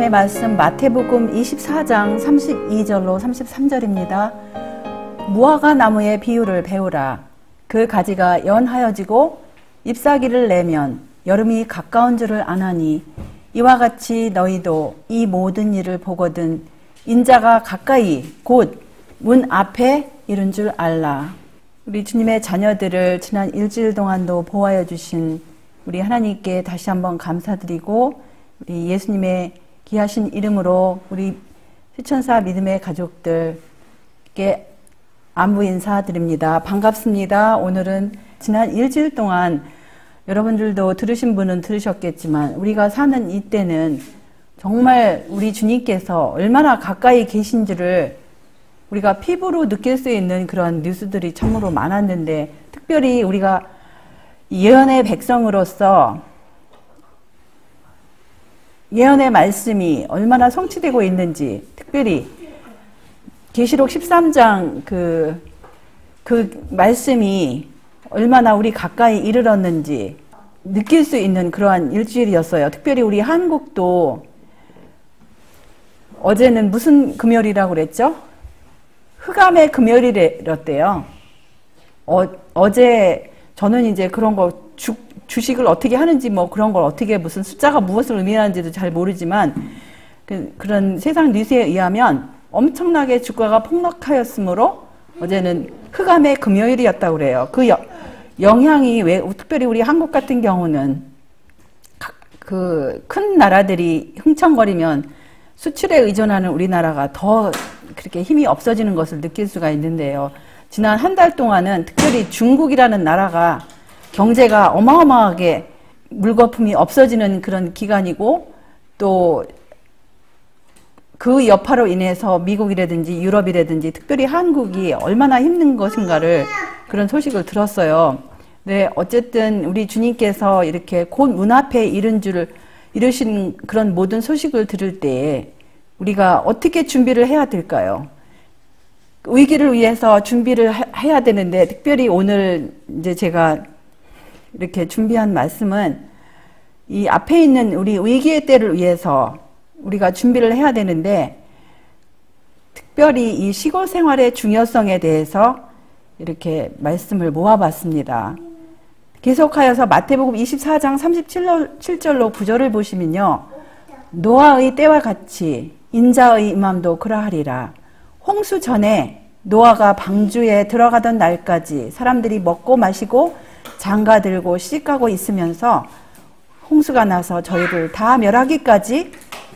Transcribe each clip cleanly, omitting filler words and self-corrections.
하나님의 말씀 마태복음 24장 32절로 33절입니다. 무화과 나무의 비유를 배우라. 그 가지가 연하여지고 잎사귀를 내면 여름이 가까운 줄을 아나니 이와 같이 너희도 이 모든 일을 보거든 인자가 가까이 곧 문 앞에 이른 줄 알라. 우리 주님의 자녀들을 지난 일주일 동안도 보호하여 주신 우리 하나님께 다시 한번 감사드리고 우리 예수님의 귀하신 이름으로 우리 시천사 믿음의 가족들께 안부 인사드립니다. 반갑습니다. 오늘은 지난 일주일 동안 여러분들도 들으신 분은 들으셨겠지만 우리가 사는 이때는 정말 우리 주님께서 얼마나 가까이 계신지를 우리가 피부로 느낄 수 있는 그런 뉴스들이 참으로 많았는데, 특별히 우리가 예언의 백성으로서 예언의 말씀이 얼마나 성취되고 있는지, 특별히 계시록 13장 그 말씀이 얼마나 우리 가까이 이르렀는지 느낄 수 있는 그러한 일주일이었어요. 특별히 우리 한국도 어제는 무슨 금요일이라고 그랬죠? 흑암의 금요일이랬대요. 어제 저는 이제 그런 거 주식을 어떻게 하는지 뭐 그런 걸 어떻게 무슨 숫자가 무엇을 의미하는지도 잘 모르지만 그런 세상 뉴스에 의하면 엄청나게 주가가 폭락하였으므로 어제는 흑암의 금요일이었다고 그래요. 그 영향이 왜 특별히 우리 한국 같은 경우는 그 큰 나라들이 흥청거리면 수출에 의존하는 우리나라가 더 그렇게 힘이 없어지는 것을 느낄 수가 있는데요. 지난 한 달 동안은 특별히 중국이라는 나라가 경제가 어마어마하게 물거품이 없어지는 그런 기간이고, 또 그 여파로 인해서 미국이라든지 유럽이라든지 특별히 한국이 얼마나 힘든 것인가를 그런 소식을 들었어요. 네, 어쨌든 우리 주님께서 이렇게 곧 문 앞에 이르신 그런 모든 소식을 들을 때 우리가 어떻게 준비를 해야 될까요? 위기를 위해서 준비를 해야 되는데, 특별히 오늘 이제 제가 이렇게 준비한 말씀은 이 앞에 있는 우리 위기의 때를 위해서 우리가 준비를 해야 되는데, 특별히 이 시골 생활의 중요성에 대해서 이렇게 말씀을 모아봤습니다. 계속하여서 마태복음 24장 37절로 9절을 보시면요. 노아의 때와 같이 인자의 임함도 그러하리라. 홍수 전에 노아가 방주에 들어가던 날까지 사람들이 먹고 마시고 장가들고 시집가고 있으면서 홍수가 나서 저희를 다 멸하기까지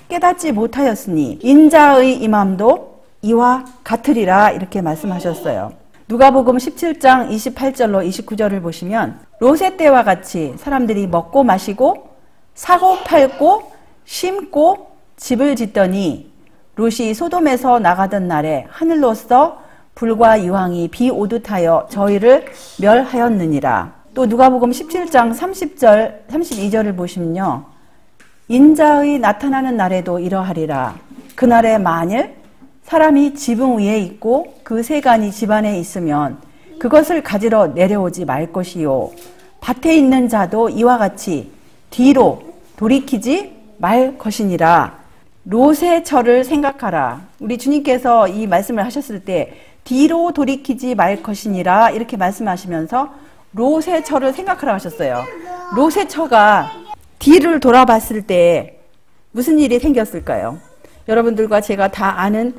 깨닫지 못하였으니 인자의 임함도 이와 같으리라, 이렇게 말씀하셨어요. 누가복음 17장 28절로 29절을 보시면 롯의 때와 같이 사람들이 먹고 마시고 사고 팔고 심고 집을 짓더니 롯이 소돔에서 나가던 날에 하늘로서 불과 유황이 비 오듯 하여 저희를 멸하였느니라. 또 누가복음 17장 30절 32절을 보시면요. 인자의 나타나는 날에도 이러하리라. 그날에 만일 사람이 지붕 위에 있고 그 세간이 집안에 있으면 그것을 가지러 내려오지 말 것이요. 밭에 있는 자도 이와 같이 뒤로 돌이키지 말 것이니라. 롯의 처를 생각하라. 우리 주님께서 이 말씀을 하셨을 때 뒤로 돌이키지 말 것이니라 이렇게 말씀하시면서 롯의 처를 생각하라 하셨어요. 롯의 처가 뒤를 돌아봤을 때 무슨 일이 생겼을까요? 여러분들과 제가 다 아는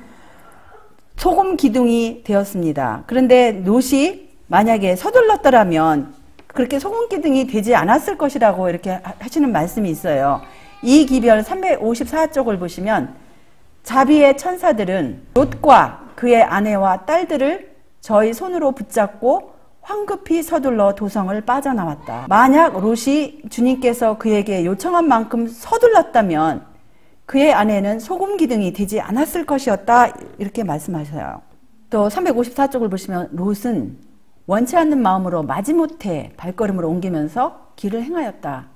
소금 기둥이 되었습니다. 그런데 롯이 만약에 서둘렀더라면 그렇게 소금 기둥이 되지 않았을 것이라고 이렇게 하시는 말씀이 있어요. 이 기별 354쪽을 보시면 자비의 천사들은 롯과 그의 아내와 딸들을 저희 손으로 붙잡고 황급히 서둘러 도성을 빠져나왔다. 만약 롯이 주님께서 그에게 요청한 만큼 서둘렀다면 그의 아내는 소금 기둥이 되지 않았을 것이었다, 이렇게 말씀하셔요. 또 354쪽을 보시면 롯은 원치 않는 마음으로 마지못해 발걸음을 옮기면서 길을 행하였다.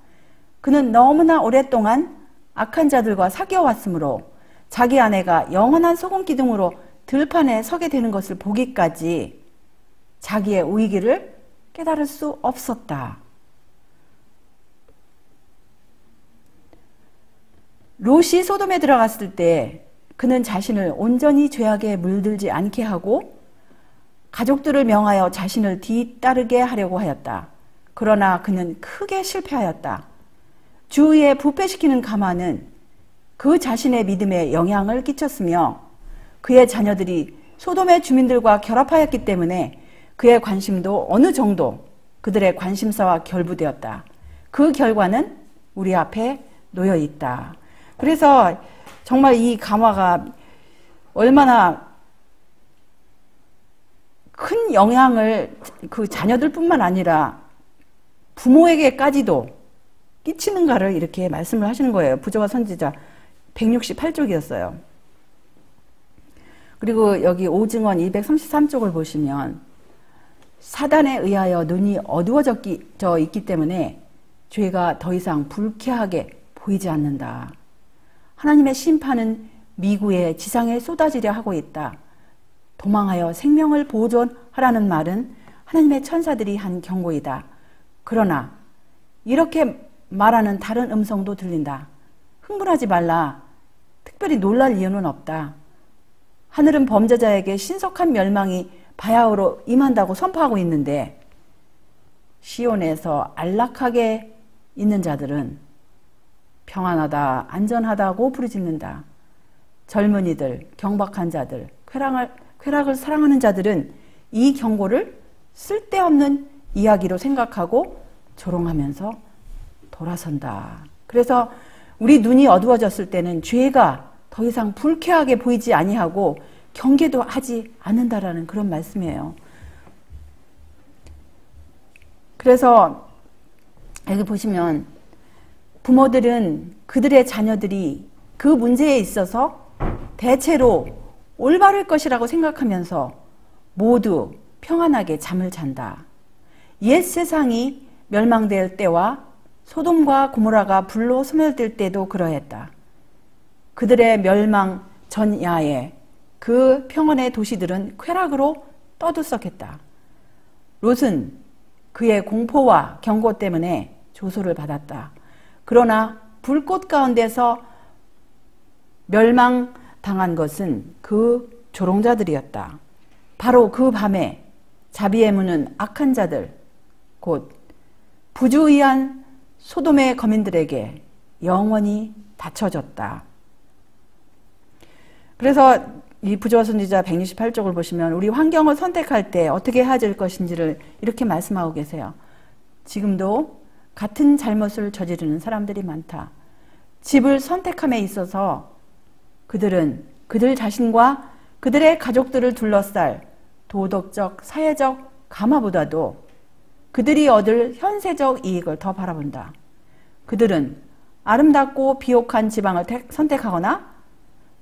그는 너무나 오랫동안 악한 자들과 사귀어왔으므로 자기 아내가 영원한 소금 기둥으로 들판에 서게 되는 것을 보기까지 자기의 위기를 깨달을 수 없었다. 롯이 소돔에 들어갔을 때 그는 자신을 온전히 죄악에 물들지 않게 하고 가족들을 명하여 자신을 뒤따르게 하려고 하였다. 그러나 그는 크게 실패하였다. 주위에 부패시키는 가마는 그 자신의 믿음에 영향을 끼쳤으며 그의 자녀들이 소돔의 주민들과 결합하였기 때문에 그의 관심도 어느 정도 그들의 관심사와 결부되었다. 그 결과는 우리 앞에 놓여 있다. 그래서 정말 이 가마가 얼마나 큰 영향을 그 자녀들뿐만 아니라 부모에게까지도 끼치는가를 이렇게 말씀을 하시는 거예요. 부조와 선지자 168쪽이었어요. 그리고 여기 오증언 233쪽을 보시면 사단에 의하여 눈이 어두워져 있기 때문에 죄가 더 이상 불쾌하게 보이지 않는다. 하나님의 심판은 미구에 지상에 쏟아지려 하고 있다. 도망하여 생명을 보존하라는 말은 하나님의 천사들이 한 경고이다. 그러나 이렇게 말하는 다른 음성도 들린다. 흥분하지 말라. 특별히 놀랄 이유는 없다. 하늘은 범죄자에게 신속한 멸망이 바야흐로 임한다고 선포하고 있는데 시온에서 안락하게 있는 자들은 평안하다, 안전하다고 부르짖는다. 젊은이들, 경박한 자들, 쾌락을 사랑하는 자들은 이 경고를 쓸데없는 이야기로 생각하고 조롱하면서 돌아선다. 그래서 우리 눈이 어두워졌을 때는 죄가 더 이상 불쾌하게 보이지 아니하고 경계도 하지 않는다라는 그런 말씀이에요. 그래서 여기 보시면 부모들은 그들의 자녀들이 그 문제에 있어서 대체로 올바를 것이라고 생각하면서 모두 평안하게 잠을 잔다. 옛 세상이 멸망될 때와 소돔과 고모라가 불로 소멸될 때도 그러했다. 그들의 멸망 전야에 그 평안의 도시들은 쾌락으로 떠들썩했다. 롯은 그의 공포와 경고 때문에 조소를 받았다. 그러나 불꽃 가운데서 멸망당한 것은 그 조롱자들이었다. 바로 그 밤에 자비의 문은 악한 자들, 곧 부주의한 소돔의 거민들에게 영원히 닫혀졌다. 그래서 이 부조와 선지자 168쪽을 보시면 우리 환경을 선택할 때 어떻게 해야 될 것인지를 이렇게 말씀하고 계세요. 지금도 같은 잘못을 저지르는 사람들이 많다. 집을 선택함에 있어서 그들은 그들 자신과 그들의 가족들을 둘러쌀 도덕적, 사회적 가마보다도 그들이 얻을 현세적 이익을 더 바라본다. 그들은 아름답고 비옥한 지방을 선택하거나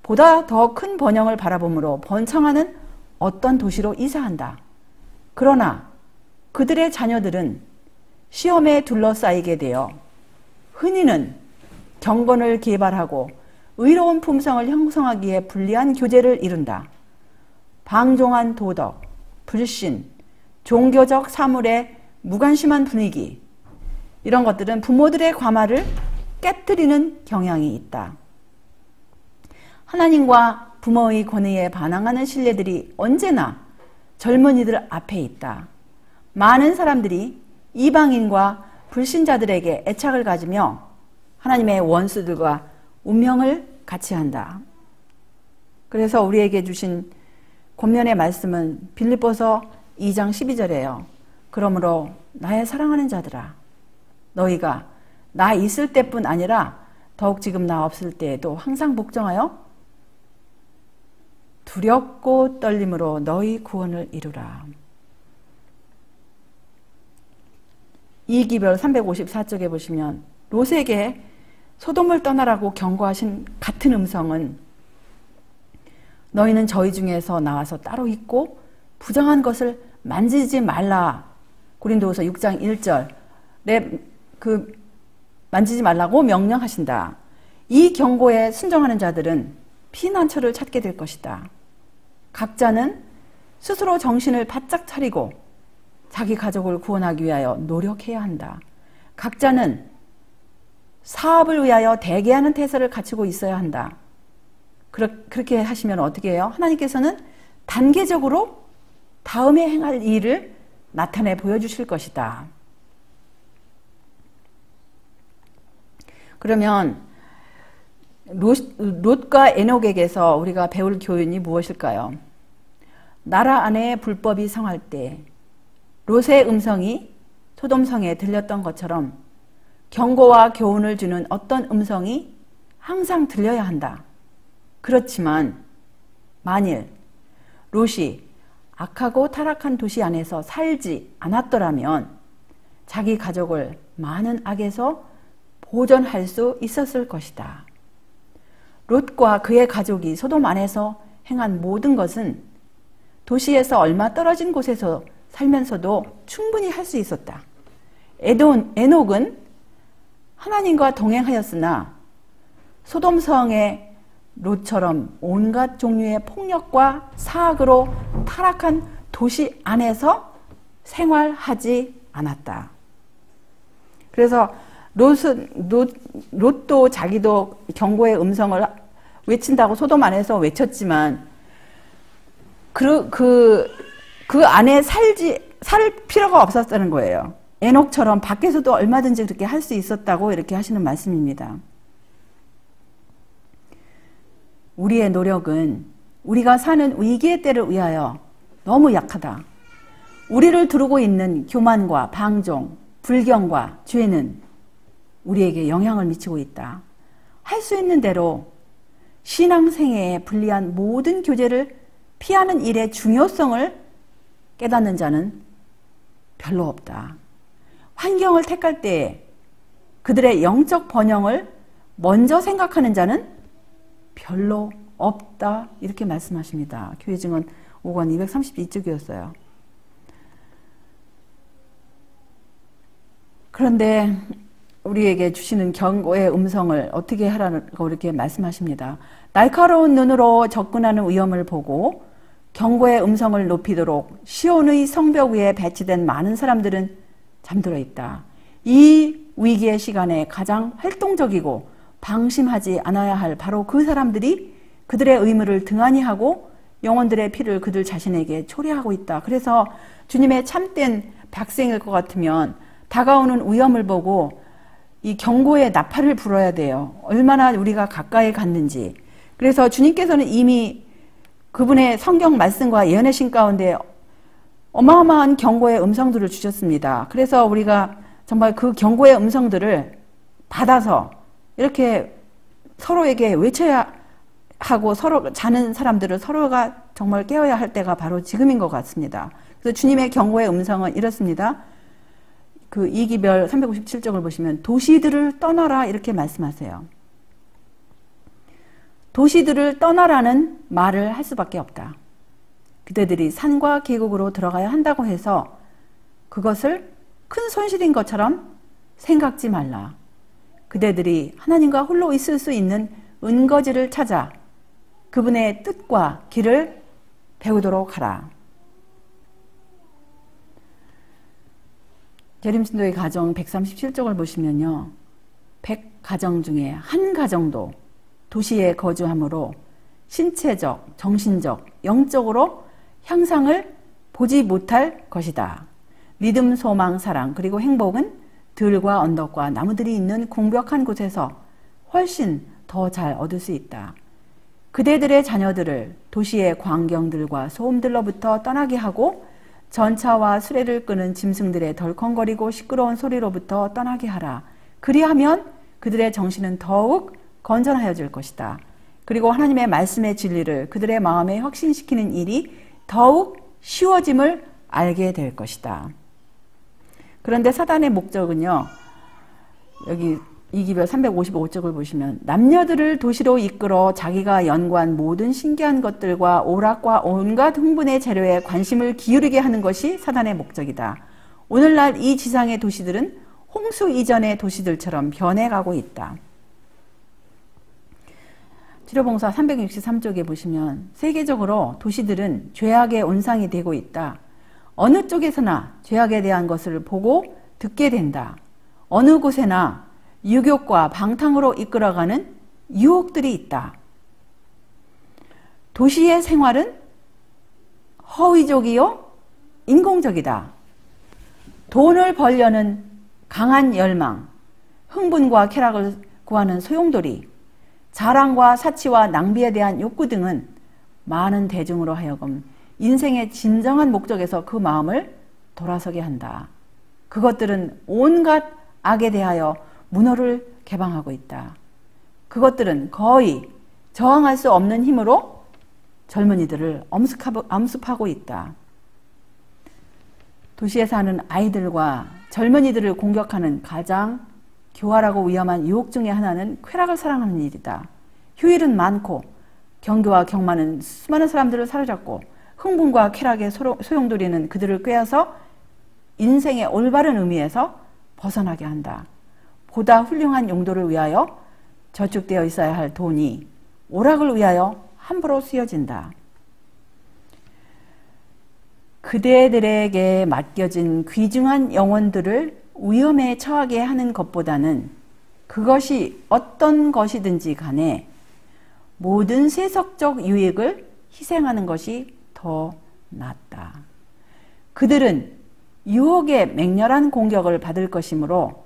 보다 더 큰 번영을 바라보므로 번창하는 어떤 도시로 이사한다. 그러나 그들의 자녀들은 시험에 둘러싸이게 되어 흔히는 경건을 개발하고 의로운 품성을 형성하기에 불리한 교제를 이룬다. 방종한 도덕, 불신, 종교적 사물에 무관심한 분위기, 이런 것들은 부모들의 과마를 깨뜨리는 경향이 있다. 하나님과 부모의 권위에 반항하는 신뢰들이 언제나 젊은이들 앞에 있다. 많은 사람들이 이방인과 불신자들에게 애착을 가지며 하나님의 원수들과 운명을 같이 한다. 그래서 우리에게 주신 권면의 말씀은 빌립보서 2장 12절이에요. 그러므로 나의 사랑하는 자들아, 너희가 나 있을 때뿐 아니라 더욱 지금 나 없을 때에도 항상 복종하여 두렵고 떨림으로 너희 구원을 이루라. 이기별 354쪽에 보시면 롯에게 소돔을 떠나라고 경고하신 같은 음성은 너희는 저희 중에서 나와서 따로 있고 부정한 것을 만지지 말라. 고린도후서 6장 1절에 만지지 말라고 명령하신다. 이 경고에 순종하는 자들은 피난처를 찾게 될 것이다. 각자는 스스로 정신을 바짝 차리고 자기 가족을 구원하기 위하여 노력해야 한다. 각자는 사업을 위하여 대기하는 태세를 갖추고 있어야 한다. 그렇게 하시면 어떻게 해요? 하나님께서는 단계적으로 다음에 행할 일을 나타내 보여주실 것이다. 그러면 롯과 에녹에게서 우리가 배울 교훈이 무엇일까요? 나라 안에 불법이 성할 때 롯의 음성이 소돔성에 들렸던 것처럼 경고와 교훈을 주는 어떤 음성이 항상 들려야 한다. 그렇지만 만일 롯이 악하고 타락한 도시 안에서 살지 않았더라면 자기 가족을 많은 악에서 보존할 수 있었을 것이다. 롯과 그의 가족이 소돔 안에서 행한 모든 것은 도시에서 얼마 떨어진 곳에서 살면서도 충분히 할 수 있었다. 에녹은 하나님과 동행하였으나 소돔성의 롯처럼 온갖 종류의 폭력과 사악으로 타락한 도시 안에서 생활하지 않았다. 그래서 롯도 자기도 경고의 음성을 외친다고 소돔 안에서 외쳤지만 그 안에 살 필요가 없었다는 거예요. 에녹처럼 밖에서도 얼마든지 그렇게 할 수 있었다고 이렇게 하시는 말씀입니다. 우리의 노력은 우리가 사는 위기의 때를 위하여 너무 약하다. 우리를 두르고 있는 교만과 방종, 불경과 죄는 우리에게 영향을 미치고 있다. 할 수 있는 대로 신앙생애에 불리한 모든 교제를 피하는 일의 중요성을 깨닫는 자는 별로 없다. 환경을 택할 때 그들의 영적 번영을 먼저 생각하는 자는 별로 없다. 이렇게 말씀하십니다. 교회증언 5권 232쪽이었어요. 그런데 우리에게 주시는 경고의 음성을 어떻게 하라고 이렇게 말씀하십니다. 날카로운 눈으로 접근하는 위험을 보고 경고의 음성을 높이도록 시온의 성벽 위에 배치된 많은 사람들은 잠들어 있다. 이 위기의 시간에 가장 활동적이고 방심하지 않아야 할 바로 그 사람들이 그들의 의무를 등한히 하고 영혼들의 피를 그들 자신에게 초래하고 있다. 그래서 주님의 참된 백성일 것 같으면 다가오는 위험을 보고 이 경고의 나팔을 불어야 돼요. 얼마나 우리가 가까이 갔는지. 그래서 주님께서는 이미 그분의 성경 말씀과 예언의 신 가운데 어마어마한 경고의 음성들을 주셨습니다. 그래서 우리가 정말 그 경고의 음성들을 받아서 이렇게 서로에게 외쳐야 하고 서로 자는 사람들을 서로가 정말 깨워야 할 때가 바로 지금인 것 같습니다. 그래서 주님의 경고의 음성은 이렇습니다. 그 이기별 357쪽을 보시면 도시들을 떠나라 이렇게 말씀하세요. 도시들을 떠나라는 말을 할 수밖에 없다. 그대들이 산과 계곡으로 들어가야 한다고 해서 그것을 큰 손실인 것처럼 생각지 말라. 그대들이 하나님과 홀로 있을 수 있는 은거지를 찾아 그분의 뜻과 길을 배우도록 하라. 재림신도의 가정 137쪽을 보시면요. 100가정 중에 한 가정도 도시에 거주함으로 신체적, 정신적, 영적으로 향상을 보지 못할 것이다. 믿음, 소망, 사랑, 그리고 행복은 들과 언덕과 나무들이 있는 공벽한 곳에서 훨씬 더 잘 얻을 수 있다. 그대들의 자녀들을 도시의 광경들과 소음들로부터 떠나게 하고 전차와 수레를 끄는 짐승들의 덜컹거리고 시끄러운 소리로부터 떠나게 하라. 그리하면 그들의 정신은 더욱 건전하여질 것이다. 그리고 하나님의 말씀의 진리를 그들의 마음에 확신시키는 일이 더욱 쉬워짐을 알게 될 것이다. 그런데 사단의 목적은요. 여기 이기별 355쪽을 보시면 남녀들을 도시로 이끌어 자기가 연구한 모든 신기한 것들과 오락과 온갖 흥분의 재료에 관심을 기울이게 하는 것이 사단의 목적이다. 오늘날 이 지상의 도시들은 홍수 이전의 도시들처럼 변해가고 있다. 치료봉사 363쪽에 보시면 세계적으로 도시들은 죄악의 온상이 되고 있다. 어느 쪽에서나 죄악에 대한 것을 보고 듣게 된다. 어느 곳에나 유욕과 방탕으로 이끌어가는 유혹들이 있다. 도시의 생활은 허위적이요 인공적이다. 돈을 벌려는 강한 열망, 흥분과 쾌락을 구하는 소용돌이, 자랑과 사치와 낭비에 대한 욕구 등은 많은 대중으로 하여금 인생의 진정한 목적에서 그 마음을 돌아서게 한다. 그것들은 온갖 악에 대하여 문호를 개방하고 있다. 그것들은 거의 저항할 수 없는 힘으로 젊은이들을 엄습하고 있다. 도시에 사는 아이들과 젊은이들을 공격하는 가장 교활하고 위험한 유혹 중의 하나는 쾌락을 사랑하는 일이다. 휴일은 많고 경계와 경마는 수많은 사람들을 사로잡고 흥분과 쾌락의 소용돌이는 그들을 꿰어서 인생의 올바른 의미에서 벗어나게 한다. 보다 훌륭한 용도를 위하여 저축되어 있어야 할 돈이 오락을 위하여 함부로 쓰여진다. 그대들에게 맡겨진 귀중한 영혼들을 위험에 처하게 하는 것보다는 그것이 어떤 것이든지 간에 모든 세속적 유익을 희생하는 것이 더 낫다. 그들은 유혹의 맹렬한 공격을 받을 것이므로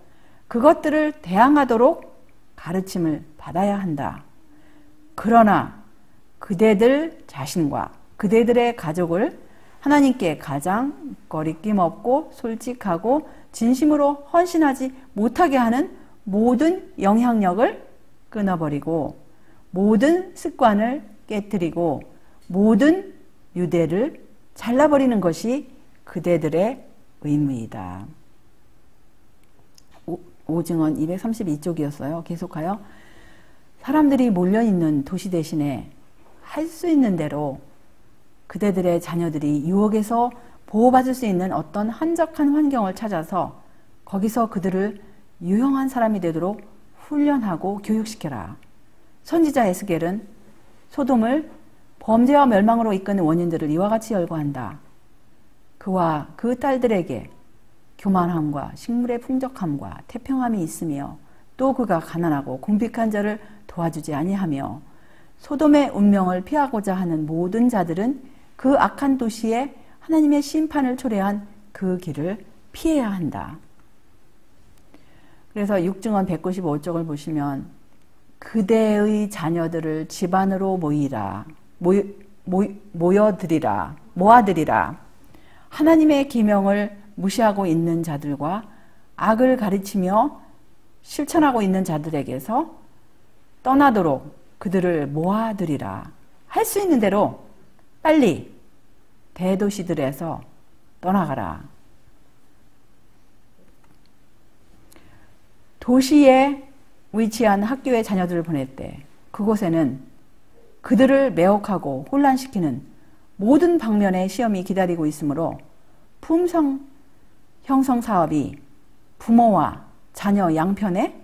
그것들을 대항하도록 가르침을 받아야 한다. 그러나 그대들 자신과 그대들의 가족을 하나님께 가장 거리낌 없고 솔직하고 진심으로 헌신하지 못하게 하는 모든 영향력을 끊어버리고 모든 습관을 깨뜨리고 모든 유대를 잘라버리는 것이 그대들의 의무이다. 오증언 232쪽이었어요. 계속하여 사람들이 몰려있는 도시 대신에 할 수 있는 대로 그대들의 자녀들이 유혹에서 보호받을 수 있는 어떤 한적한 환경을 찾아서 거기서 그들을 유용한 사람이 되도록 훈련하고 교육시켜라. 선지자 에스겔은 소돔을 범죄와 멸망으로 이끄는 원인들을 이와 같이 열거한다. 그와 그 딸들에게 교만함과 식물의 풍족함과 태평함이 있으며 또 그가 가난하고 궁핍한 자를 도와주지 아니하며 소돔의 운명을 피하고자 하는 모든 자들은 그 악한 도시에 하나님의 심판을 초래한 그 길을 피해야 한다. 그래서 6증언 195쪽을 보시면 그대의 자녀들을 집안으로 모아들이라. 하나님의 계명을 무시하고 있는 자들과 악을 가르치며 실천하고 있는 자들에게서 떠나도록 그들을 모아들이라. 할 수 있는 대로 빨리 대도시들에서 떠나가라. 도시에 위치한 학교에 자녀들을 보낼 때 그곳에는 그들을 매혹하고 혼란시키는 모든 방면의 시험이 기다리고 있으므로 품성 형성 사업이 부모와 자녀 양편에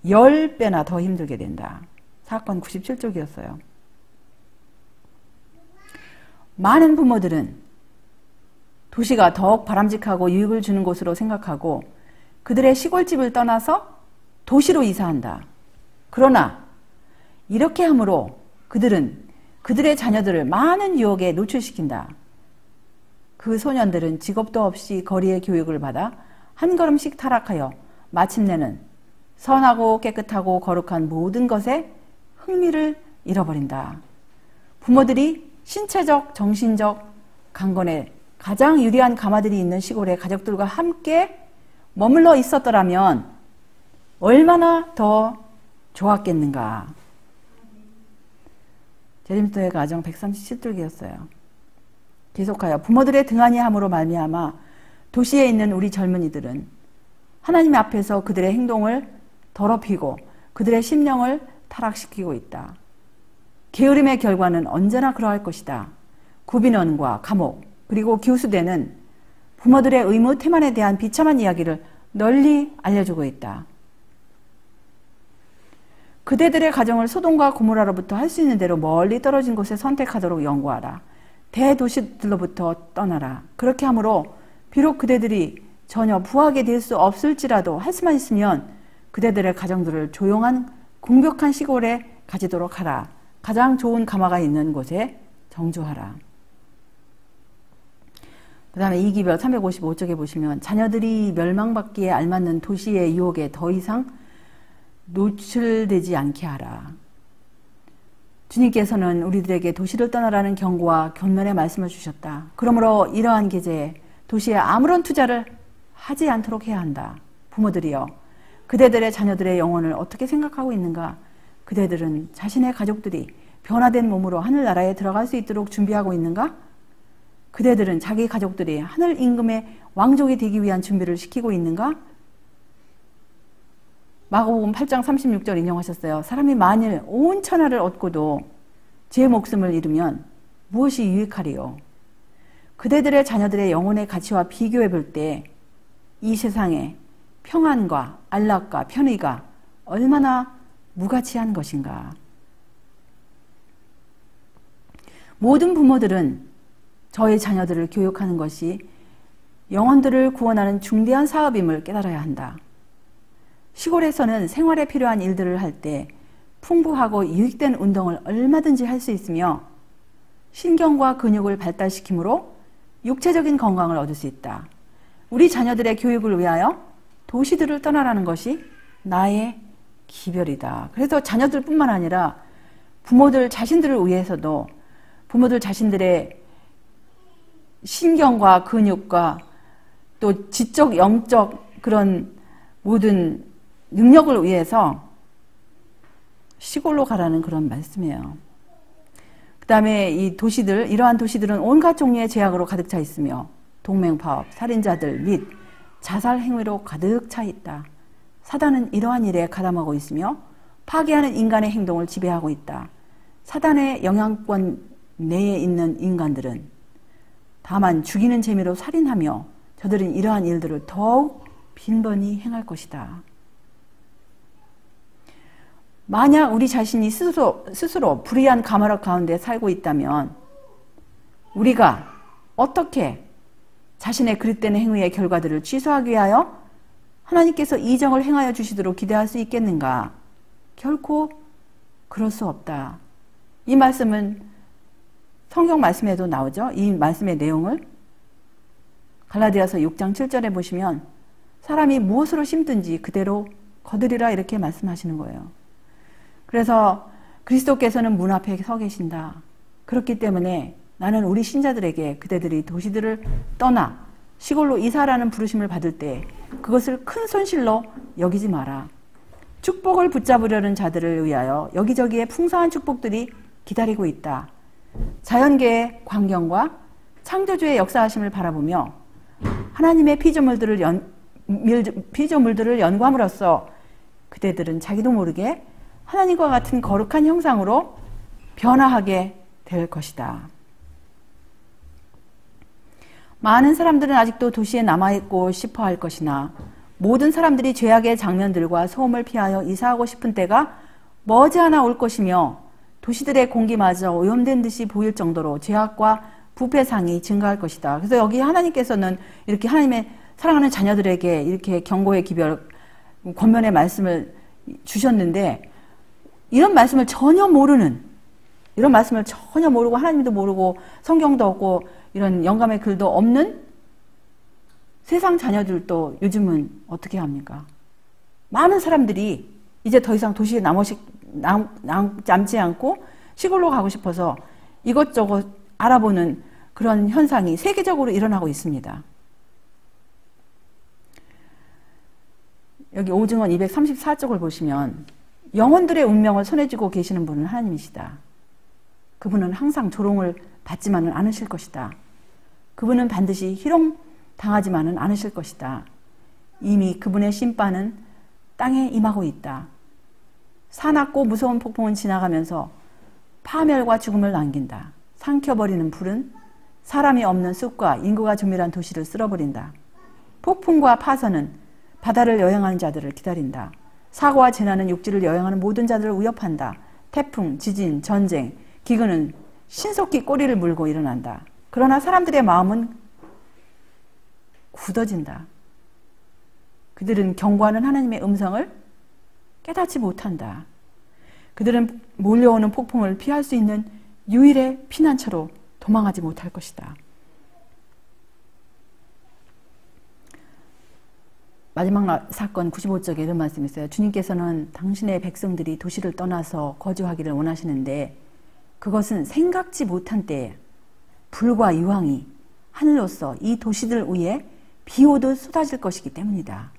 10배나 더 힘들게 된다. 사건 97쪽이었어요. 많은 부모들은 도시가 더욱 바람직하고 유익을 주는 곳으로 생각하고 그들의 시골집을 떠나서 도시로 이사한다. 그러나 이렇게 함으로 그들은 그들의 자녀들을 많은 유혹에 노출시킨다. 그 소년들은 직업도 없이 거리의 교육을 받아 한 걸음씩 타락하여 마침내는 선하고 깨끗하고 거룩한 모든 것에 흥미를 잃어버린다. 부모들이 신체적, 정신적 강건에 가장 유리한 가마들이 있는 시골의 가족들과 함께 머물러 있었더라면 얼마나 더 좋았겠는가. 제림스의 가정 137쪽이었어요. 계속하여 부모들의 등한히함으로 말미암아 도시에 있는 우리 젊은이들은 하나님 앞에서 그들의 행동을 더럽히고 그들의 심령을 타락시키고 있다. 게으름의 결과는 언제나 그러할 것이다. 구빈원과 감옥 그리고 기우수대는 부모들의 의무 태만에 대한 비참한 이야기를 널리 알려주고 있다. 그대들의 가정을 소돔과 고모라로부터 할 수 있는 대로 멀리 떨어진 곳에 선택하도록 연구하라. 대도시들로부터 떠나라. 그렇게 함으로 비록 그대들이 전혀 부하게 될 수 없을지라도 할 수만 있으면 그대들의 가정들을 조용한 궁벽한 시골에 가지도록 하라. 가장 좋은 가마가 있는 곳에 정주하라. 그 다음에 이기별 355쪽에 보시면 자녀들이 멸망받기에 알맞는 도시의 유혹에 더 이상 노출되지 않게 하라. 주님께서는 우리들에게 도시를 떠나라는 경고와 견면의 말씀을 주셨다. 그러므로 이러한 계제에 도시에 아무런 투자를 하지 않도록 해야 한다. 부모들이여, 그대들의 자녀들의 영혼을 어떻게 생각하고 있는가? 그대들은 자신의 가족들이 변화된 몸으로 하늘나라에 들어갈 수 있도록 준비하고 있는가? 그대들은 자기 가족들이 하늘 임금의 왕족이 되기 위한 준비를 시키고 있는가? 마가복음 8장 36절 인용하셨어요. 사람이 만일 온 천하를 얻고도 제 목숨을 잃으면 무엇이 유익하리요? 그대들의 자녀들의 영혼의 가치와 비교해 볼 때 이 세상에 평안과 안락과 편의가 얼마나 무가치한 것인가. 모든 부모들은 저의 자녀들을 교육하는 것이 영혼들을 구원하는 중대한 사업임을 깨달아야 한다. 시골에서는 생활에 필요한 일들을 할 때 풍부하고 유익된 운동을 얼마든지 할 수 있으며 신경과 근육을 발달시키므로 육체적인 건강을 얻을 수 있다. 우리 자녀들의 교육을 위하여 도시들을 떠나라는 것이 나의 기별이다. 그래서 자녀들뿐만 아니라 부모들 자신들을 위해서도 부모들 자신들의 신경과 근육과 또 지적, 영적 그런 모든 능력을 위해서 시골로 가라는 그런 말씀이에요. 그 다음에 이 도시들, 이러한 도시들은 온갖 종류의 제약으로 가득 차 있으며 동맹파업, 살인자들 및 자살 행위로 가득 차 있다. 사단은 이러한 일에 가담하고 있으며 파괴하는 인간의 행동을 지배하고 있다. 사단의 영향권 내에 있는 인간들은 다만 죽이는 재미로 살인하며 저들은 이러한 일들을 더욱 빈번히 행할 것이다. 만약 우리 자신이 스스로 불의한 가마락 가운데 살고 있다면 우리가 어떻게 자신의 그릇된 행위의 결과들을 취소하기 위하여 하나님께서 이정을 행하여 주시도록 기대할 수 있겠는가? 결코 그럴 수 없다. 이 말씀은 성경 말씀에도 나오죠. 이 말씀의 내용을 갈라디아서 6장 7절에 보시면 사람이 무엇으로 심든지 그대로 거두리라 이렇게 말씀하시는 거예요. 그래서 그리스도께서는 문 앞에 서 계신다. 그렇기 때문에 나는 우리 신자들에게 그대들이 도시들을 떠나 시골로 이사라는 부르심을 받을 때 그것을 큰 손실로 여기지 마라. 축복을 붙잡으려는 자들을 위하여 여기저기에 풍성한 축복들이 기다리고 있다. 자연계의 광경과 창조주의 역사하심을 바라보며 하나님의 피조물들을 연구함으로써 그대들은 자기도 모르게 하나님과 같은 거룩한 형상으로 변화하게 될 것이다. 많은 사람들은 아직도 도시에 남아있고 싶어 할 것이나 모든 사람들이 죄악의 장면들과 소음을 피하여 이사하고 싶은 때가 머지않아 올 것이며 도시들의 공기마저 오염된 듯이 보일 정도로 죄악과 부패상이 증가할 것이다. 그래서 여기 하나님께서는 이렇게 하나님의 사랑하는 자녀들에게 이렇게 경고의 기별, 권면의 말씀을 주셨는데 이런 말씀을 전혀 모르고 하나님도 모르고 성경도 없고 이런 영감의 글도 없는 세상 자녀들도 요즘은 어떻게 합니까? 많은 사람들이 이제 더 이상 도시에 남지 않고 시골로 가고 싶어서 이것저것 알아보는 그런 현상이 세계적으로 일어나고 있습니다. 여기 오증원 234쪽을 보시면 영혼들의 운명을 손에 쥐고 계시는 분은 하나님이시다. 그분은 항상 조롱을 받지만은 않으실 것이다. 그분은 반드시 희롱당하지만은 않으실 것이다. 이미 그분의 심판은 땅에 임하고 있다. 사납고 무서운 폭풍은 지나가면서 파멸과 죽음을 남긴다. 삼켜버리는 불은 사람이 없는 숲과 인구가 조밀한 도시를 쓸어버린다. 폭풍과 파선은 바다를 여행하는 자들을 기다린다. 사고와 재난은 육지를 여행하는 모든 자들을 위협한다. 태풍, 지진, 전쟁, 기근은 신속히 꼬리를 물고 일어난다. 그러나 사람들의 마음은 굳어진다. 그들은 경고하는 하나님의 음성을 깨닫지 못한다. 그들은 몰려오는 폭풍을 피할 수 있는 유일의 피난처로 도망하지 못할 것이다. 마지막 사건 95쪽에 이런 말씀이 있어요. 주님께서는 당신의 백성들이 도시를 떠나서 거주하기를 원하시는데 그것은 생각지 못한 때에 불과 유황이 하늘로서 이 도시들 위에 비 오듯 쏟아질 것이기 때문이다.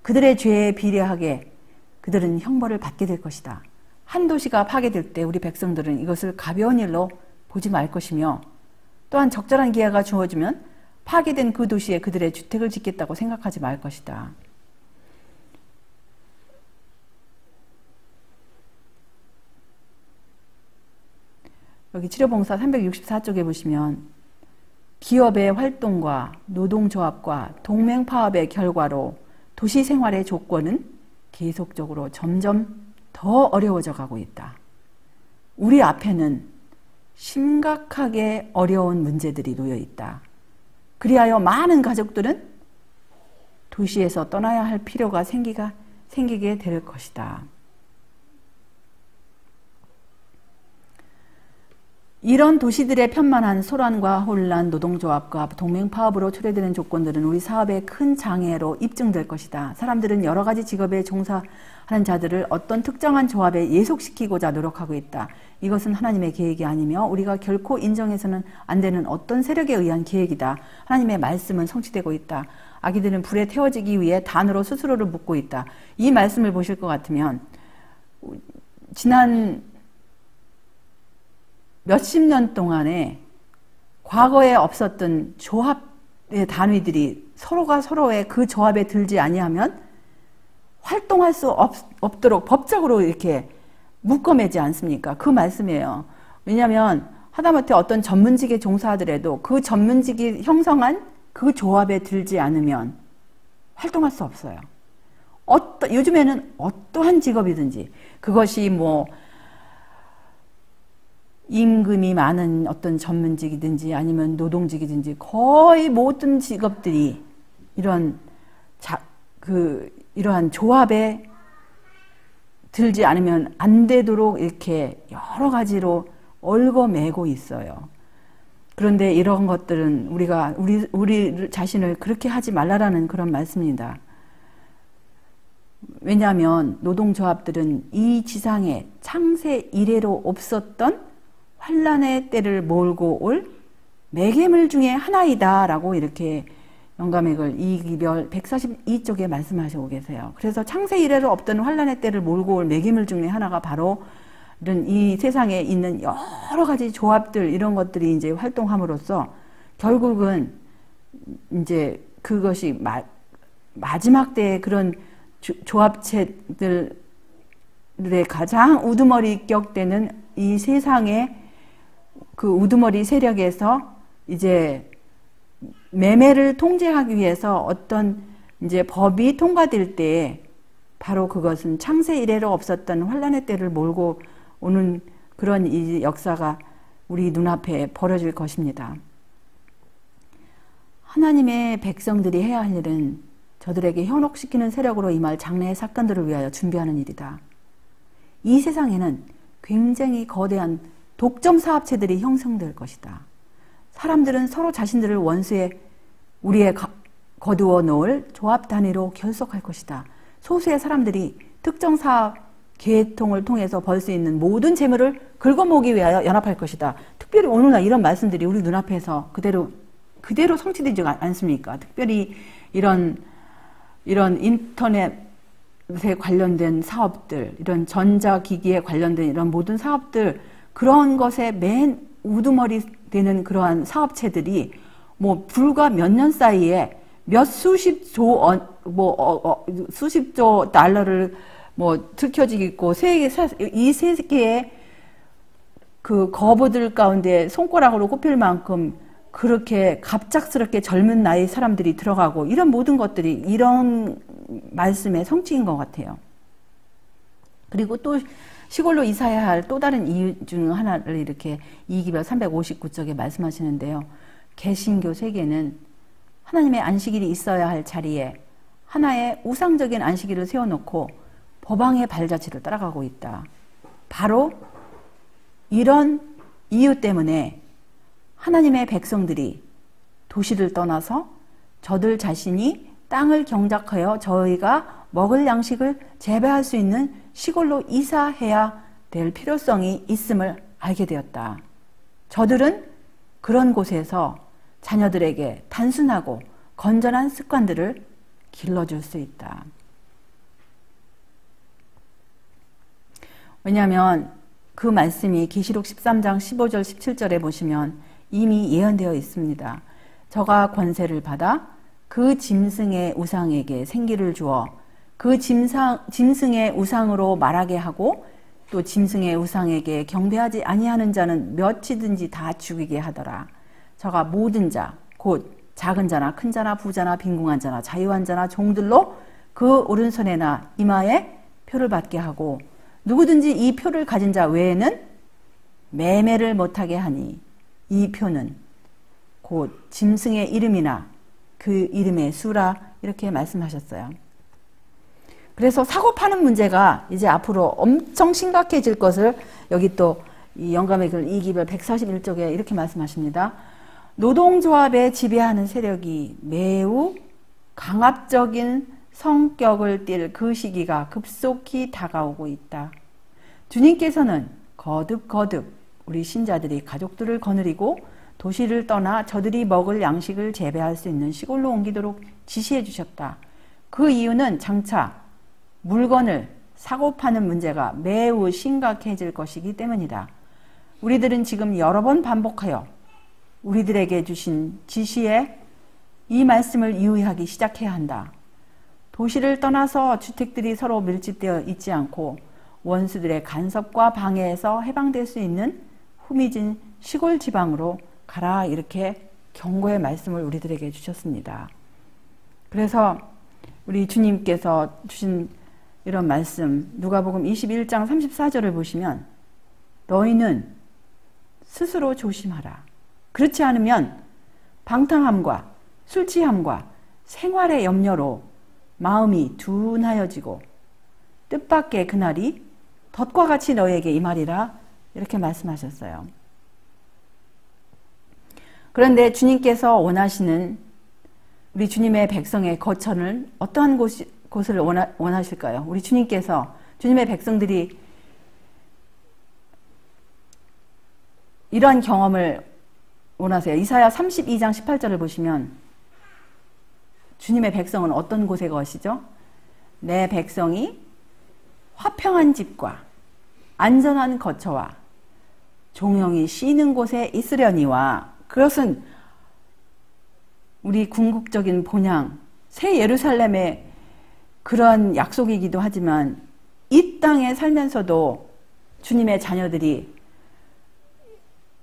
그들의 죄에 비례하게 그들은 형벌을 받게 될 것이다. 한 도시가 파괴될 때 우리 백성들은 이것을 가벼운 일로 보지 말 것이며 또한 적절한 기회가 주어지면 파괴된 그 도시에 그들의 주택을 짓겠다고 생각하지 말 것이다. 여기 치료봉사 364쪽에 보시면 기업의 활동과 노동조합과 동맹파업의 결과로 도시 생활의 조건은 계속적으로 점점 더 어려워져 가고 있다. 우리 앞에는 심각하게 어려운 문제들이 놓여 있다. 그리하여 많은 가족들은 도시에서 떠나야 할 필요가 생기게 될 것이다. 이런 도시들의 편만한 소란과 혼란, 노동조합과 동맹파업으로 초래되는 조건들은 우리 사업의 큰 장애로 입증될 것이다. 사람들은 여러 가지 직업에 종사하는 자들을 어떤 특정한 조합에 예속시키고자 노력하고 있다. 이것은 하나님의 계획이 아니며 우리가 결코 인정해서는 안 되는 어떤 세력에 의한 계획이다. 하나님의 말씀은 성취되고 있다. 아기들은 불에 태워지기 위해 단으로 스스로를 묶고 있다. 이 말씀을 보실 것 같으면 지난 몇십 년 동안에 과거에 없었던 조합의 단위들이 서로가 서로의 그 조합에 들지 아니하면 활동할 수 없도록 법적으로 이렇게 묶어매지 않습니까? 그 말씀이에요. 왜냐하면 하다못해 어떤 전문직에 종사하더라도 그 전문직이 형성한 그 조합에 들지 않으면 활동할 수 없어요. 요즘에는 어떠한 직업이든지 그것이 뭐 임금이 많은 어떤 전문직이든지 아니면 노동직이든지 거의 모든 직업들이 이러한 조합에 들지 않으면 안 되도록 이렇게 여러 가지로 얽어매고 있어요. 그런데 이런 것들은 우리 자신을 그렇게 하지 말라라는 그런 말씀입니다. 왜냐하면 노동조합들은 이 지상에 창세 이래로 없었던 환란의 때를 몰고 올 매개물 중에 하나이다 라고 이렇게 영감액을 2기별 142쪽에 말씀하시고 계세요. 그래서 창세 이래로 없던 환란의 때를 몰고 올 매개물 중에 하나가 바로 이런 이 세상에 있는 여러 가지 조합들 이런 것들이 이제 활동함으로써 결국은 이제 그것이 마지막 때의 그런 조합체들의 가장 우두머리 격되는 이 세상의 그 우두머리 세력에서 이제 매매를 통제하기 위해서 어떤 이제 법이 통과될 때 바로 그것은 창세 이래로 없었던 환란의 때를 몰고 오는 그런 이 역사가 우리 눈앞에 벌어질 것입니다. 하나님의 백성들이 해야 할 일은 저들에게 현혹시키는 세력으로 임할 장래의 사건들을 위하여 준비하는 일이다. 이 세상에는 굉장히 거대한 독점 사업체들이 형성될 것이다. 사람들은 서로 자신들을 원수에 우리에 거두어 놓을 조합 단위로 결속할 것이다. 소수의 사람들이 특정 사업 계통을 통해서 벌 수 있는 모든 재물을 긁어모으기 위하여 연합할 것이다. 특별히 오늘날 이런 말씀들이 우리 눈앞에서 그대로 성취되지 않습니까? 특별히 이런 인터넷에 관련된 사업들, 이런 전자기기에 관련된 이런 모든 사업들, 그런 것에 맨 우두머리 되는 그러한 사업체들이 뭐 불과 몇 년 사이에 수십조 달러를 뭐 들켜지고 있고 이 세계의 그 거부들 가운데 손가락으로 꼽힐 만큼 그렇게 갑작스럽게 젊은 나이 사람들이 들어가고 이런 모든 것들이 이런 말씀의 성취인 것 같아요. 그리고 또 시골로 이사해야 할 또 다른 이유 중 하나를 이렇게 2기별 359쪽에 말씀하시는데요. 개신교 세계는 하나님의 안식일이 있어야 할 자리에 하나의 우상적인 안식일을 세워놓고 법왕의 발자취를 따라가고 있다. 바로 이런 이유 때문에 하나님의 백성들이 도시를 떠나서 저들 자신이 땅을 경작하여 저희가 먹을 양식을 재배할 수 있는 시골로 이사해야 될 필요성이 있음을 알게 되었다. 저들은 그런 곳에서 자녀들에게 단순하고 건전한 습관들을 길러줄 수 있다. 왜냐하면 그 말씀이 계시록 13장 15절 17절에 보시면 이미 예언되어 있습니다. 저가 권세를 받아 그 짐승의 우상에게 생기를 주어 그 짐승의 우상으로 말하게 하고 또 짐승의 우상에게 경배하지 아니하는 자는 몇이든지 다 죽이게 하더라. 저가 모든 자, 곧 작은 자나 큰 자나 부자나 빈궁한 자나 자유한 자나 종들로 그 오른손에나 이마에 표를 받게 하고 누구든지 이 표를 가진 자 외에는 매매를 못하게 하니 이 표는 곧 짐승의 이름이나 그 이름의 수라 이렇게 말씀하셨어요. 그래서 사고 파는 문제가 이제 앞으로 엄청 심각해질 것을 여기 또 이 영감의 글 2기별 141쪽에 이렇게 말씀하십니다. 노동조합에 지배하는 세력이 매우 강압적인 성격을 띨 그 시기가 급속히 다가오고 있다. 주님께서는 거듭 우리 신자들이 가족들을 거느리고 도시를 떠나 저들이 먹을 양식을 재배할 수 있는 시골로 옮기도록 지시해 주셨다. 그 이유는 장차 물건을 사고 파는 문제가 매우 심각해질 것이기 때문이다. 우리들은 지금 여러 번 반복하여 우리들에게 주신 지시에 이 말씀을 유의하기 시작해야 한다. 도시를 떠나서 주택들이 서로 밀집되어 있지 않고 원수들의 간섭과 방해에서 해방될 수 있는 후미진 시골 지방으로 가라, 이렇게 경고의 말씀을 우리들에게 주셨습니다. 그래서 우리 주님께서 주신 이런 말씀, 누가복음 21장 34절을 보시면 너희는 스스로 조심하라. 그렇지 않으면 방탕함과 술 취함과 생활의 염려로 마음이 둔하여지고 뜻밖의 그날이 덫과 같이 너희에게 임하리라, 이렇게 말씀하셨어요. 그런데 주님께서 원하시는 우리 주님의 백성의 거처는 어떠한 곳을 원하실까요? 우리 주님께서 주님의 백성들이 이러한 경험을 원하세요. 이사야 32장 18절을 보시면 주님의 백성은 어떤 곳에 거시죠? 내 백성이 화평한 집과 안전한 거처와 종영이 쉬는 곳에 있으려니와, 그것은 우리 궁극적인 본향 새 예루살렘의 그런 약속이기도 하지만 이 땅에 살면서도 주님의 자녀들이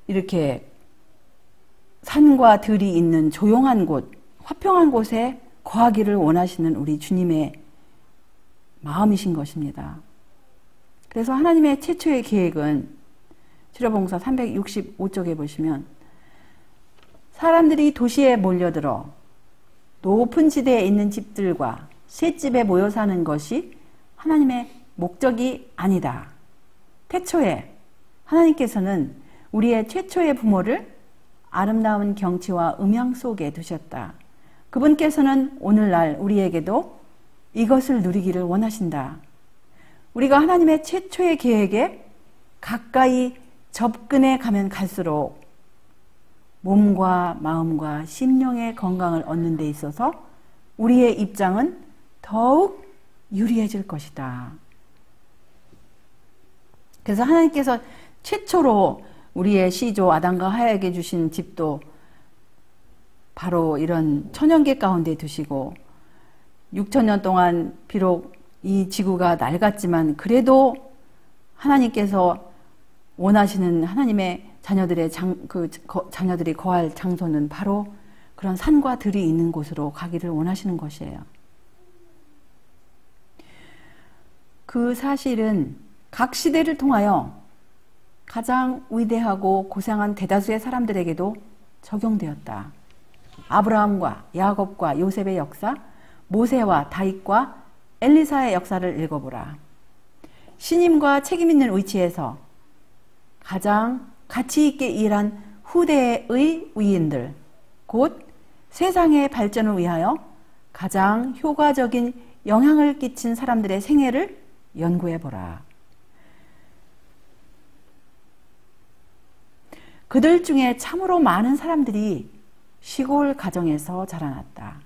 이렇게 산과 들이 있는 조용한 곳, 화평한 곳에 거하기를 원하시는 우리 주님의 마음이신 것입니다. 그래서 하나님의 최초의 계획은 주려봉사 365쪽에 보시면 사람들이 도시에 몰려들어 높은 지대에 있는 집들과 셋집에 모여 사는 것이 하나님의 목적이 아니다. 태초에 하나님께서는 우리의 최초의 부모를 아름다운 경치와 음향 속에 두셨다. 그분께서는 오늘날 우리에게도 이것을 누리기를 원하신다. 우리가 하나님의 최초의 계획에 가까이 접근해 가면 갈수록 몸과 마음과 심령의 건강을 얻는 데 있어서 우리의 입장은 더욱 유리해질 것이다. 그래서 하나님께서 최초로 우리의 시조 아담과 하와에게 주신 집도 바로 이런 천연계 가운데 두시고 6,000년 동안 비록 이 지구가 낡았지만 그래도 하나님께서 원하시는 하나님의 자녀들의 자녀들이 거할 장소는 바로 그런 산과 들이 있는 곳으로 가기를 원하시는 것이에요. 그 사실은 각 시대를 통하여 가장 위대하고 고상한 대다수의 사람들에게도 적용되었다. 아브라함과 야곱과 요셉의 역사, 모세와 다윗과 엘리사의 역사를 읽어보라. 신임과 책임있는 위치에서 가장 가치 있게 일한 후대의 위인들, 곧 세상의 발전을 위하여 가장 효과적인 영향을 끼친 사람들의 생애를 연구해보라. 그들 중에 참으로 많은 사람들이 시골 가정에서 자라났다.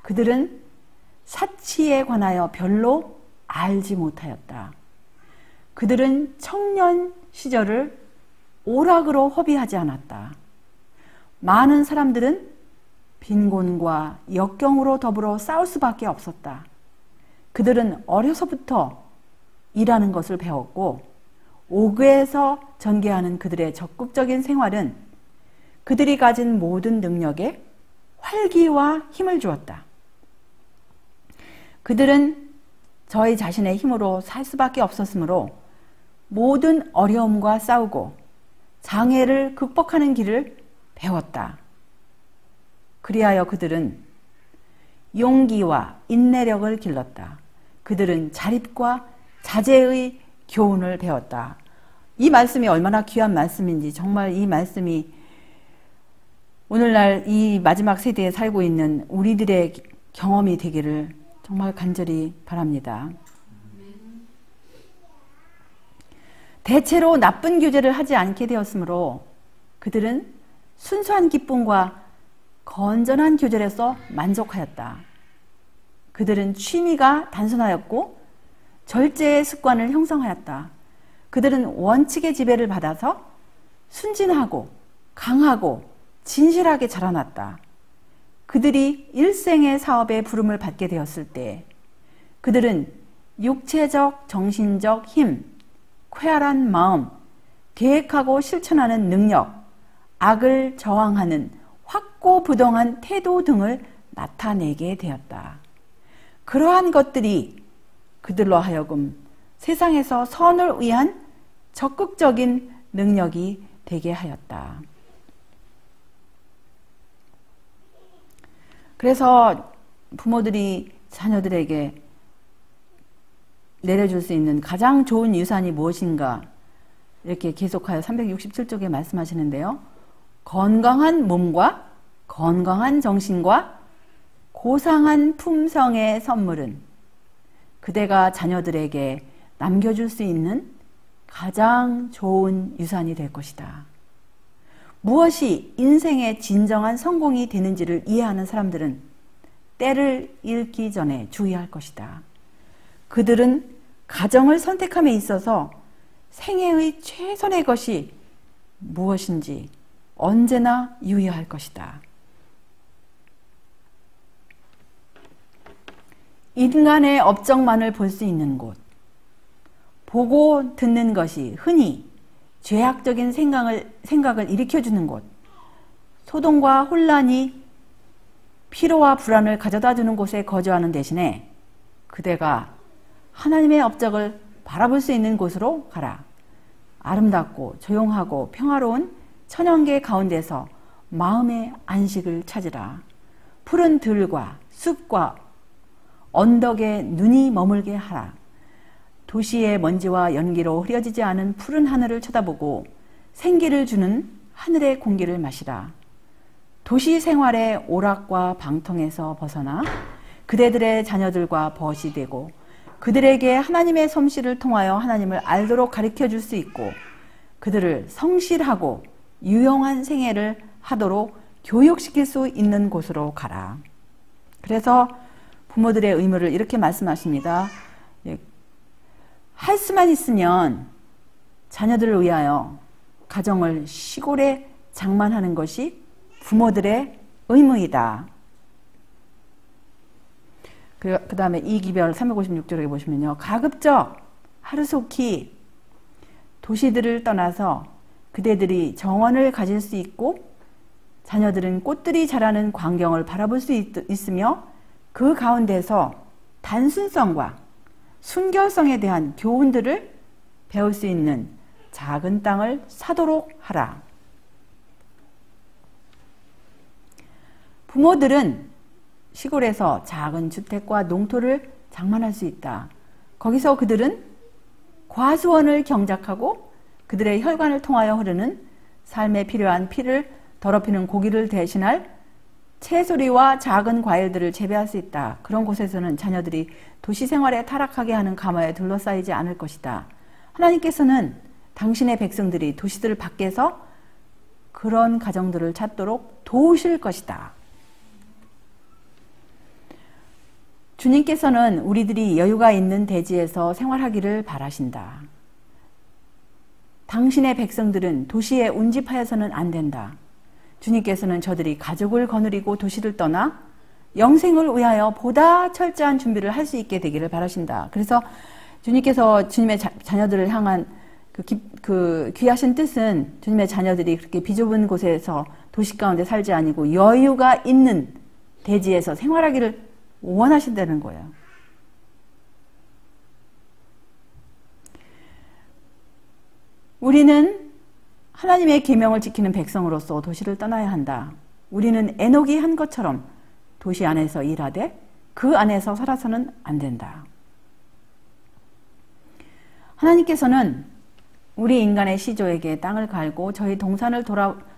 그들은 사치에 관하여 별로 알지 못하였다. 그들은 청년 시절을 오락으로 허비하지 않았다. 많은 사람들은 빈곤과 역경으로 더불어 싸울 수밖에 없었다. 그들은 어려서부터 일하는 것을 배웠고 옥외에서 전개하는 그들의 적극적인 생활은 그들이 가진 모든 능력에 활기와 힘을 주었다. 그들은 저희 자신의 힘으로 살 수밖에 없었으므로 모든 어려움과 싸우고 장애를 극복하는 길을 배웠다. 그리하여 그들은 용기와 인내력을 길렀다. 그들은 자립과 자제의 교훈을 배웠다. 이 말씀이 얼마나 귀한 말씀인지, 정말 이 말씀이 오늘날 이 마지막 세대에 살고 있는 우리들의 경험이 되기를 정말 간절히 바랍니다. 대체로 나쁜 교제를 하지 않게 되었으므로 그들은 순수한 기쁨과 건전한 교제에서 만족하였다. 그들은 취미가 단순하였고 절제의 습관을 형성하였다. 그들은 원칙의 지배를 받아서 순진하고 강하고 진실하게 자라났다. 그들이 일생의 사업에 부름을 받게 되었을 때 그들은 육체적, 정신적 힘, 쾌활한 마음, 계획하고 실천하는 능력, 악을 저항하는 확고부동한 태도 등을 나타내게 되었다. 그러한 것들이 그들로 하여금 세상에서 선을 위한 적극적인 능력이 되게 하였다. 그래서 부모들이 자녀들에게 내려줄 수 있는 가장 좋은 유산이 무엇인가 이렇게 계속하여 367쪽에 말씀하시는데요. 건강한 몸과 건강한 정신과 고상한 품성의 선물은 그대가 자녀들에게 남겨줄 수 있는 가장 좋은 유산이 될 것이다. 무엇이 인생의 진정한 성공이 되는지를 이해하는 사람들은 때를 잃기 전에 주의할 것이다. 그들은 가정을 선택함에 있어서 생애의 최선의 것이 무엇인지 언제나 유의할 것이다. 인간의 업적만을 볼 수 있는 곳, 보고 듣는 것이 흔히 죄악적인 생각을 일으켜주는 곳, 소동과 혼란이 피로와 불안을 가져다주는 곳에 거주하는 대신에 그대가 하나님의 업적을 바라볼 수 있는 곳으로 가라. 아름답고 조용하고 평화로운 천연계 가운데서 마음의 안식을 찾으라. 푸른 들과 숲과 언덕에 눈이 머물게 하라. 도시의 먼지와 연기로 흐려지지 않은 푸른 하늘을 쳐다보고 생기를 주는 하늘의 공기를 마시라. 도시 생활의 오락과 방통에서 벗어나 그대들의 자녀들과 벗이 되고 그들에게 하나님의 솜씨를 통하여 하나님을 알도록 가르쳐 줄 수 있고 그들을 성실하고 유용한 생애를 하도록 교육시킬 수 있는 곳으로 가라. 그래서 부모들의 의무를 이렇게 말씀하십니다. 할 수만 있으면 자녀들을 위하여 가정을 시골에 장만하는 것이 부모들의 의무이다. 그 다음에 이기별 356쪽에 보시면요. 가급적 하루속히 도시들을 떠나서 그대들이 정원을 가질 수 있고 자녀들은 꽃들이 자라는 광경을 바라볼 수 있으며 그 가운데서 단순성과 순결성에 대한 교훈들을 배울 수 있는 작은 땅을 사도록 하라. 부모들은 시골에서 작은 주택과 농토를 장만할 수 있다. 거기서 그들은 과수원을 경작하고 그들의 혈관을 통하여 흐르는 삶에 필요한 피를 더럽히는 고기를 대신할 채소리와 작은 과일들을 재배할 수 있다. 그런 곳에서는 자녀들이 도시 생활에 타락하게 하는 감화에 둘러싸이지 않을 것이다. 하나님께서는 당신의 백성들이 도시들 밖에서 그런 가정들을 찾도록 도우실 것이다. 주님께서는 우리들이 여유가 있는 대지에서 생활하기를 바라신다. 당신의 백성들은 도시에 운집하여서는 안 된다. 주님께서는 저들이 가족을 거느리고 도시를 떠나 영생을 위하여 보다 철저한 준비를 할 수 있게 되기를 바라신다. 그래서 주님께서 주님의 자녀들을 향한 그 귀하신 뜻은 주님의 자녀들이 그렇게 비좁은 곳에서 도시 가운데 살지 아니고 여유가 있는 대지에서 생활하기를 원하신다는 거예요. 우리는 하나님의 계명을 지키는 백성으로서 도시를 떠나야 한다. 우리는 에녹이 한 것처럼 도시 안에서 일하되 그 안에서 살아서는 안 된다. 하나님께서는 우리 인간의 시조에게 땅을 갈고 저희 동산을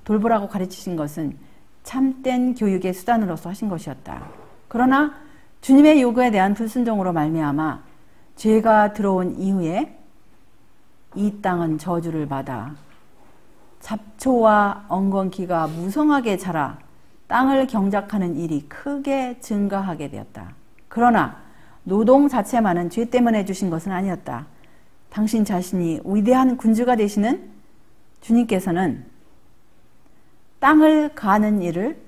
돌보라고 가르치신 것은 참된 교육의 수단으로서 하신 것이었다. 그러나 주님의 요구에 대한 불순종으로 말미암아 죄가 들어온 이후에 이 땅은 저주를 받아 잡초와 엉겅퀴가 무성하게 자라 땅을 경작하는 일이 크게 증가하게 되었다. 그러나 노동 자체만은 죄 때문에 주신 것은 아니었다. 당신 자신이 위대한 군주가 되시는 주님께서는 땅을 가는 일을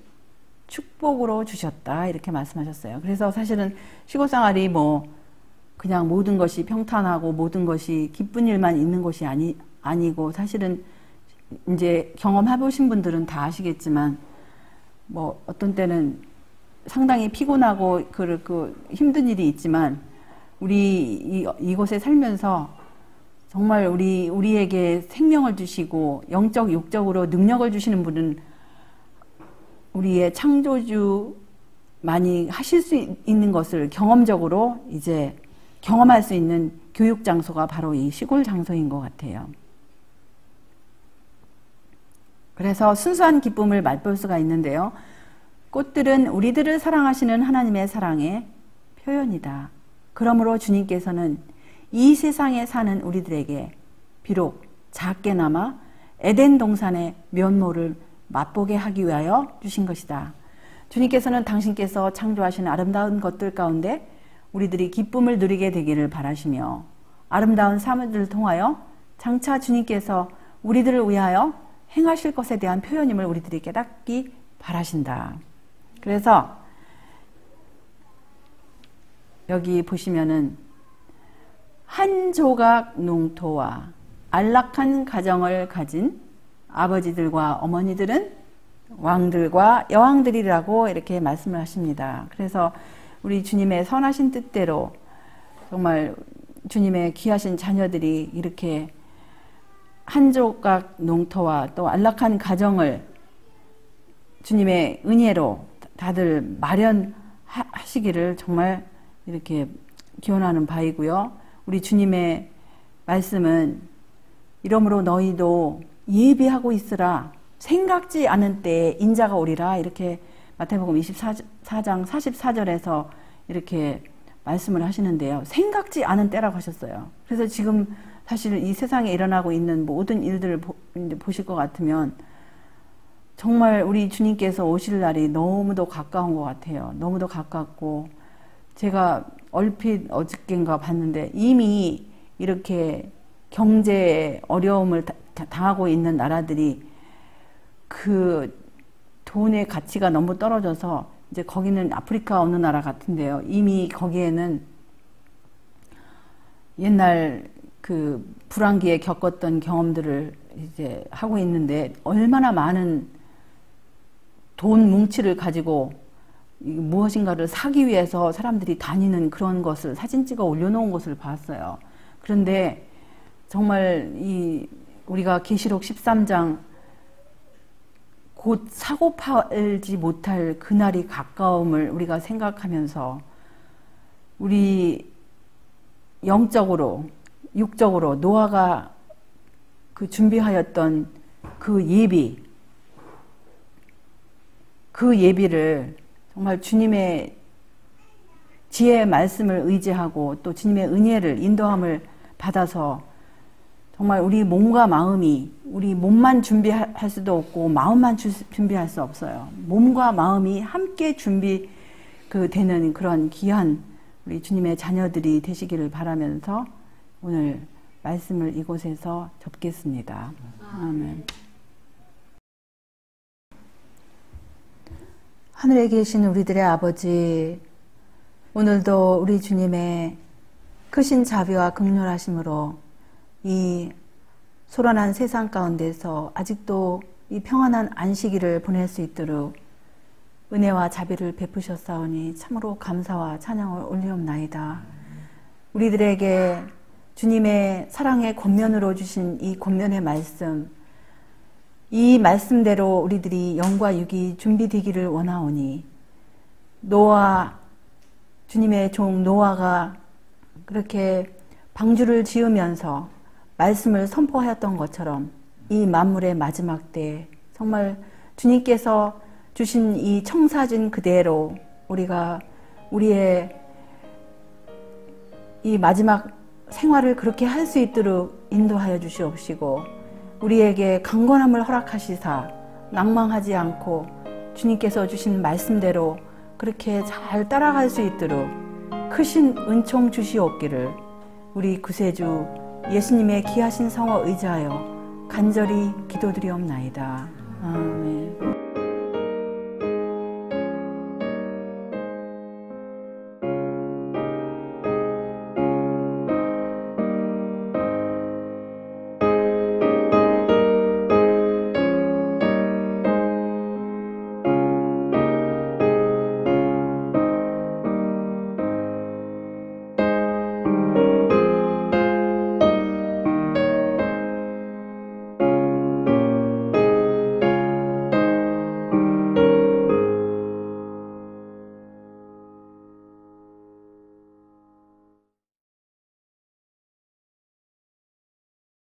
축복으로 주셨다. 이렇게 말씀하셨어요. 그래서 사실은 시골 생활이 그냥 모든 것이 평탄하고 모든 것이 기쁜 일만 있는 것이 아니고 사실은 이제 경험해보신 분들은 다 아시겠지만 어떤 때는 상당히 피곤하고 힘든 일이 있지만 우리 이곳에 살면서 정말 우리에게 생명을 주시고 영적 육적으로 능력을 주시는 분은 우리의 창조주만이 하실 수 있는 것을 경험적으로 이제 경험할 수 있는 교육 장소가 바로 이 시골 장소인 것 같아요. 그래서 순수한 기쁨을 맛볼 수가 있는데요. 꽃들은 우리들을 사랑하시는 하나님의 사랑의 표현이다. 그러므로 주님께서는 이 세상에 사는 우리들에게 비록 작게나마 에덴 동산의 면모를 맛보게 하기 위하여 주신 것이다. 주님께서는 당신께서 창조하신 아름다운 것들 가운데 우리들이 기쁨을 누리게 되기를 바라시며 아름다운 삶을 통하여 장차 주님께서 우리들을 위하여 행하실 것에 대한 표현임을 우리들이 깨닫기 바라신다. 그래서 여기 보시면은 한 조각 농토와 안락한 가정을 가진 아버지들과 어머니들은 왕들과 여왕들이라고 이렇게 말씀을 하십니다. 그래서 우리 주님의 선하신 뜻대로 정말 주님의 귀하신 자녀들이 이렇게 한 조각 농토와 또 안락한 가정을 주님의 은혜로 다들 마련하시기를 정말 이렇게 기원하는 바이고요. 우리 주님의 말씀은 이러므로 너희도 예비하고 있으라 생각지 않은 때에 인자가 오리라 이렇게 마태복음 24장 44절에서 이렇게 말씀을 하시는데요. 생각지 않은 때라고 하셨어요. 그래서 지금 사실 이 세상에 일어나고 있는 모든 일들을 보실 것 같으면 정말 우리 주님께서 오실 날이 너무도 가까운 것 같아요. 너무도 가깝고 제가 얼핏 어저께인가 봤는데 이미 이렇게 경제 어려움을 당하고 있는 나라들이 그 돈의 가치가 너무 떨어져서 이제 거기는 아프리카 어느 나라 같은데요. 이미 거기에는 옛날 그 불황기에 겪었던 경험들을 이제 하고 있는데 얼마나 많은 돈 뭉치를 가지고 무엇인가를 사기 위해서 사람들이 다니는 그런 것을 사진 찍어 올려놓은 것을 봤어요. 그런데 정말 우리가 계시록 13장 곧 사고 팔지 못할 그날이 가까움을 우리가 생각하면서 우리 영적으로, 육적으로 노아가 그 준비하였던 그 예비를 정말 주님의 지혜의 말씀을 의지하고 또 주님의 은혜를 인도함을 받아서 정말 우리 몸과 마음이, 우리 몸만 준비할 수도 없고 마음만 준비할 수 없어요. 몸과 마음이 함께 되는 그런 귀한 우리 주님의 자녀들이 되시기를 바라면서 오늘 말씀을 이곳에서 접겠습니다. 아멘. 하늘에 계신 우리들의 아버지, 오늘도 우리 주님의 크신 자비와 긍휼하심으로 이 소란한 세상 가운데서 아직도 이 평안한 안식일을 보낼 수 있도록 은혜와 자비를 베푸셨사오니 참으로 감사와 찬양을 올리옵나이다. 우리들에게 주님의 사랑의 권면으로 주신 이 권면의 말씀, 이 말씀대로 우리들이 영과 육이 준비되기를 원하오니 노아, 주님의 종 노아가 그렇게 방주를 지으면서 말씀을 선포하였던 것처럼 이 만물의 마지막 때 정말 주님께서 주신 이 청사진 그대로 우리가 우리의 이 마지막 생활을 그렇게 할 수 있도록 인도하여 주시옵시고 우리에게 강건함을 허락하시사 낭망하지 않고 주님께서 주신 말씀대로 그렇게 잘 따라갈 수 있도록 크신 은총 주시옵기를 우리 구세주 예수님의 귀하신 성을 의지하여 간절히 기도드리옵나이다. 아멘.